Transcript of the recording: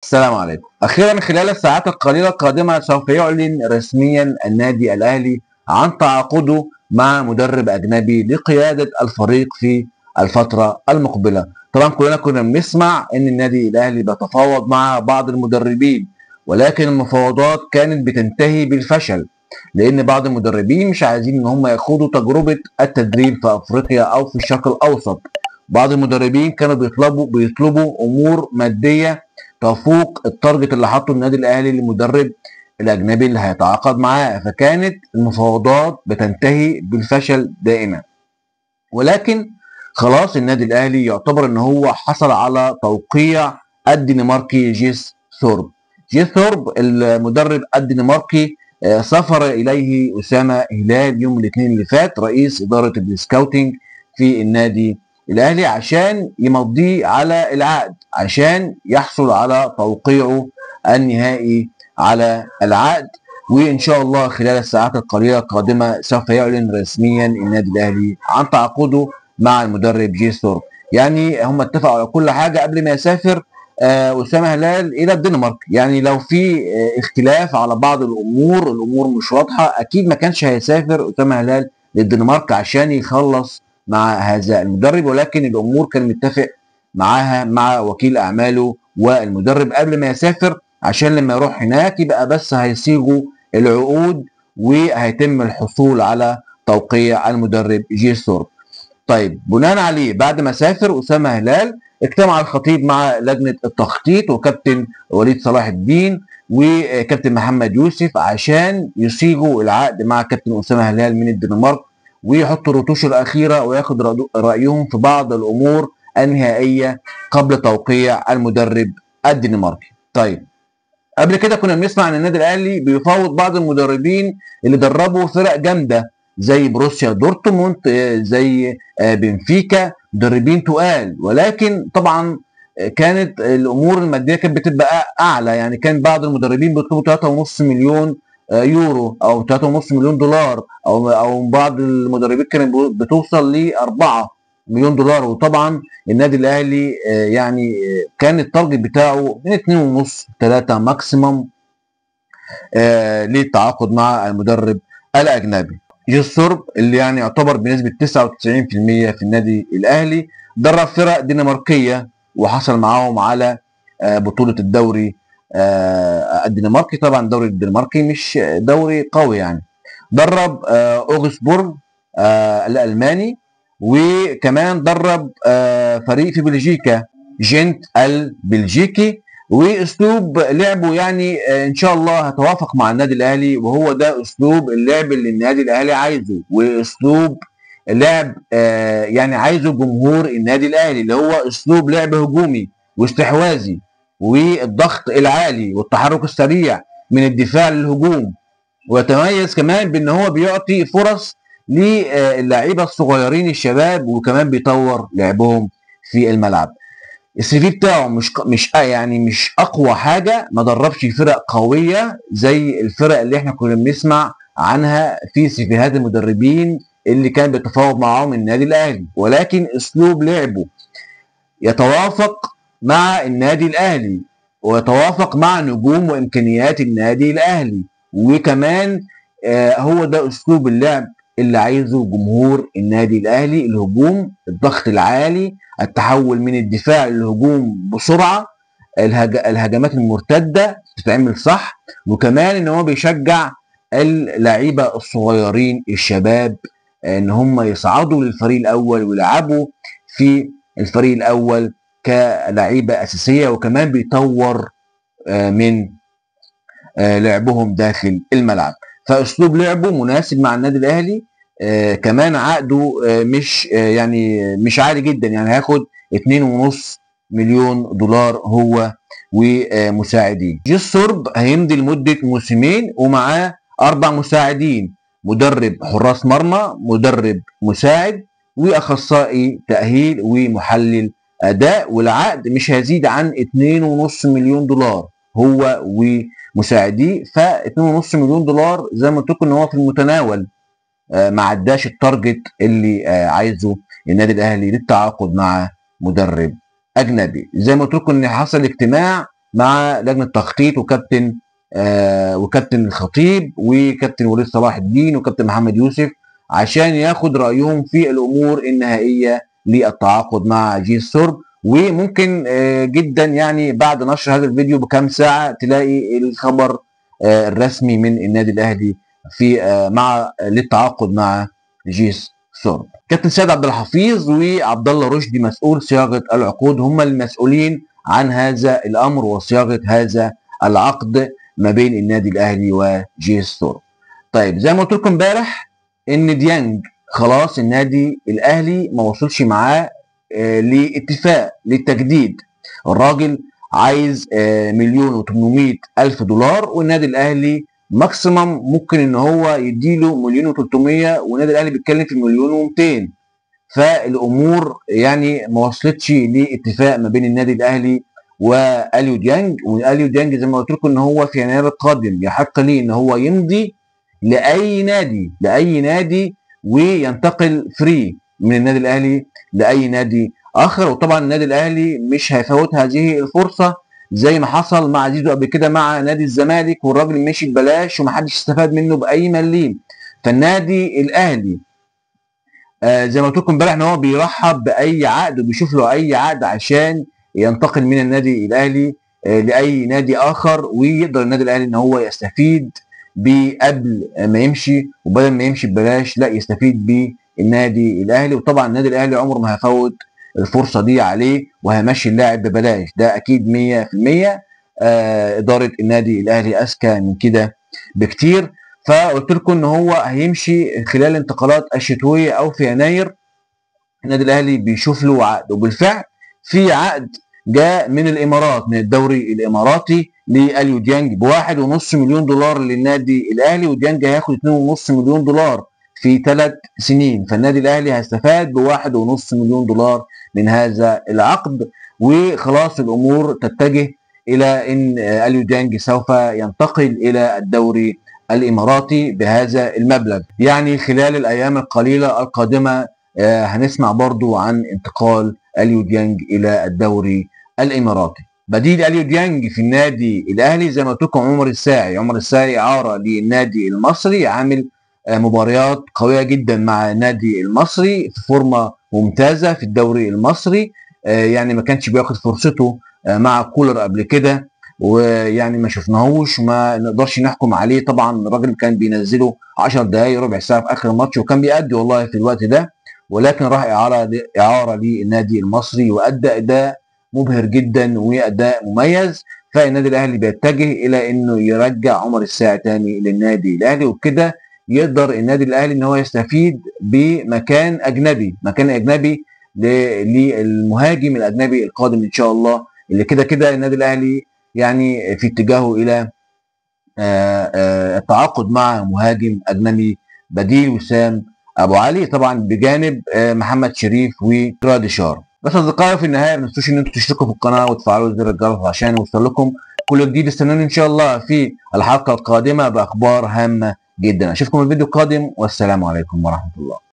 السلام عليكم. أخيرا خلال الساعات القليلة القادمة سوف يعلن رسميا النادي الأهلي عن تعاقده مع مدرب أجنبي لقيادة الفريق في الفترة المقبلة. طبعا كلنا كنا بنسمع أن النادي الأهلي بيتفاوض مع بعض المدربين، ولكن المفاوضات كانت بتنتهي بالفشل، لأن بعض المدربين مش عايزين إن هم يخوضوا تجربة التدريب في أفريقيا أو في الشرق الأوسط. بعض المدربين كانوا بيطلبوا أمور مادية تفوق التارجت اللي حاطه النادي الاهلي للمدرب الاجنبي اللي هيتعاقد معاه، فكانت المفاوضات بتنتهي بالفشل دائما. ولكن خلاص النادي الاهلي يعتبر ان هو حصل على توقيع الدنماركي جيس ثورب. جيس ثورب المدرب الدنماركي سافر اليه اسامه هلال يوم الاثنين اللي فات، رئيس اداره السكاوتنج في النادي الاهلي، عشان يمضيه على العقد، عشان يحصل على توقيعه النهائي على العقد. وان شاء الله خلال الساعات القليله القادمه سوف يعلن رسميا النادي الاهلي عن تعاقده مع المدرب جيس ثورب. يعني هم اتفقوا على كل حاجه قبل ما يسافر اسامه هلال الى الدنمارك. يعني لو في اختلاف على بعض الامور مش واضحه، اكيد ما كانش هيسافر اسامه هلال للدنمارك عشان يخلص مع هذا المدرب، ولكن الامور كان متفق معاها مع وكيل اعماله والمدرب قبل ما يسافر، عشان لما يروح هناك يبقى بس هيصيغوا العقود وهيتم الحصول على توقيع المدرب جيس ثورب. طيب بناء عليه بعد ما سافر اسامه هلال اجتمع الخطيب مع لجنه التخطيط وكابتن وليد صلاح الدين وكابتن محمد يوسف عشان يصيغوا العقد مع كابتن اسامه هلال من الدنمارك، ويحطوا الرتوش الاخيره وياخد رايهم في بعض الامور النهائيه قبل توقيع المدرب الدنماركي. طيب قبل كده كنا بنسمع ان النادي الاهلي بيفاوض بعض المدربين اللي دربوا فرق جامده زي بروسيا دورتموند، زي بنفيكا، مدربين تقال، ولكن طبعا كانت الامور الماديه كانت بتبقى اعلى. يعني كان بعض المدربين بيطلبوا 3.5 مليون يورو او 3.5 مليون دولار، او بعض المدربين كانت بتوصل ل 4 مليون دولار. وطبعا النادي الاهلي يعني كان التارجت بتاعه من 2.5 3 ماكسيمم للتعاقد مع المدرب الاجنبي. جيس ثورب اللي يعني يعتبر بنسبه 99% في النادي الاهلي درب فرق دنماركيه وحصل معاهم على بطوله الدوري الدنماركي. طبعا الدوري الدنماركي مش دوري قوي يعني. درب اوغسبورغ الالماني، وكمان درب فريق في بلجيكا جنت البلجيكي. واسلوب لعبه يعني ان شاء الله هتوافق مع النادي الاهلي، وهو ده اسلوب اللعب اللي النادي الاهلي عايزه، واسلوب لعب يعني عايزه جمهور النادي الاهلي، اللي هو اسلوب لعب هجومي واستحواذي والضغط العالي والتحرك السريع من الدفاع للهجوم. ويتميز كمان بان هو بيعطي فرص للاعيبه الصغيرين الشباب، وكمان بيطور لعبهم في الملعب. السي في بتاعه مش اقوى حاجه، ما دربش فرق قويه زي الفرق اللي احنا كنا بنسمع عنها في سيفيهات المدربين اللي كان بيتفاوض معاهم النادي الاهلي، ولكن اسلوب لعبه يتوافق مع النادي الاهلي ويتوافق مع نجوم وامكانيات النادي الاهلي. وكمان هو ده اسلوب اللعب اللي عايزه جمهور النادي الاهلي، الهجوم، الضغط العالي، التحول من الدفاع للهجوم بسرعه، الهجمات المرتده تتعمل صح، وكمان ان هو بيشجع اللعيبه الصغيرين الشباب ان هم يصعدوا للفريق الاول ويلعبوا في الفريق الاول كلعيبه اساسيه، وكمان بيطور من لعبهم داخل الملعب. فاسلوب لعبه مناسب مع النادي الاهلي. كمان عقده يعني مش عالي جدا، يعني هياخد 2.5 مليون دولار هو ومساعدين. جيس ثورب هيمضي لمده موسمين ومعاه 4 مساعدين، مدرب حراس مرمى، مدرب مساعد، واخصائي تاهيل ومحلل اداء. والعقد مش هيزيد عن 2.5 مليون دولار هو ومساعديه. ف 2.5 مليون دولار زي ما قلت لكم ان هو في المتناول، ما عداش التارجت اللي عايزه النادي الاهلي للتعاقد مع مدرب اجنبي. زي ما قلت لكم ان حصل اجتماع مع لجنه تخطيط وكابتن الخطيب وكابتن وليد صلاح الدين وكابتن محمد يوسف، عشان ياخد رايهم في الامور النهائيه للتعاقد مع جيس سورب. وممكن جدا يعني بعد نشر هذا الفيديو بكام ساعه تلاقي الخبر الرسمي من النادي الاهلي في للتعاقد مع جيس سورب. كابتن سيد عبد الحفيظ وعبد الله رشدي مسؤول صياغه العقود هم المسؤولين عن هذا الامر وصياغه هذا العقد ما بين النادي الاهلي وجيس سورب. طيب زي ما قلت لكم امبارح ان ديانج خلاص النادي الاهلي ما وصلش معاه لاتفاق للتجديد. الراجل عايز مليون و800 الف دولار، والنادي الاهلي ماكسيمم ممكن ان هو يديله مليون و300، والنادي الاهلي بيتكلم في مليون و200. فالامور يعني ما وصلتش لاتفاق ما بين النادي الاهلي واليو ديانج. واليو ديانج زي ما قلت لكم ان هو في يناير القادم يحق ليه ان هو يمضي لاي نادي وينتقل فري من النادي الاهلي لاي نادي اخر. وطبعا النادي الاهلي مش هيفوت هذه الفرصه زي ما حصل مع زيزو قبل كده مع نادي الزمالك، والراجل مشي ببلاش ومحدش استفاد منه باي مليم. فالنادي الاهلي زي ما قلت لكم امبارح ان هو بيرحب باي عقد وبيشوف له اي عقد عشان ينتقل من النادي الاهلي لاي نادي اخر، ويقدر النادي الاهلي ان هو يستفيد قبل ما يمشي، وبدل ما يمشي ببلاش لا يستفيد بالنادي الاهلي. وطبعا النادي الاهلي عمره ما هيفوت الفرصه دي عليه وهيمشي اللاعب ببلاش، ده اكيد 100%. اداره النادي الاهلي اذكى من كده بكتير. فقلت لكم ان هو هيمشي خلال الانتقالات الشتويه او في يناير. النادي الاهلي بيشوف له عقد، وبالفعل في عقد جاء من الامارات من الدوري الاماراتي لاليو ديانج ب1.5 مليون دولار للنادي الاهلي، وديانج هياخد 2.5 مليون دولار في 3 سنين. فالنادي الاهلي هيستفاد ب1.5 مليون دولار من هذا العقد. وخلاص الامور تتجه الى ان اليو ديانج سوف ينتقل الى الدوري الاماراتي بهذا المبلغ. يعني خلال الايام القليله القادمه هنسمع برضو عن انتقال اليو ديانج الى الدوري الاماراتي. بديل اليو ديانج في النادي الاهلي زي ما قلت لكم عمر الساعي اعاره للنادي المصري، عامل مباريات قويه جدا مع النادي المصري في فورمه ممتازه في الدوري المصري. يعني ما كانش بياخد فرصته مع كولر قبل كده، ويعني ما شفناهوش وما نقدرش نحكم عليه. طبعا الراجل كان بينزله 10 دقائق ربع ساعه في اخر الماتش وكان بيأدي والله في الوقت ده، ولكن راح اعاره للنادي المصري وادى اداء مبهر جدا واداء مميز. فالنادي الاهلي بيتجه الى انه يرجع عمر الساعي تاني للنادي الاهلي، وبكده يقدر النادي الاهلي ان هو يستفيد بمكان اجنبي للمهاجم الاجنبي القادم ان شاء الله، اللي كده النادي الاهلي يعني في اتجاهه الى التعاقد مع مهاجم اجنبي بديل وسام ابو علي، طبعا بجانب محمد شريف وجراديشار. بس اصدقائي في النهايه ما تنسوش ان انتم تشتركوا في القناه وتفعلوا زر الجرس عشان يوصل لكم كل جديد. استنوني ان شاء الله في الحلقه القادمه باخبار هامه جدا. اشوفكم الفيديو القادم والسلام عليكم ورحمه الله.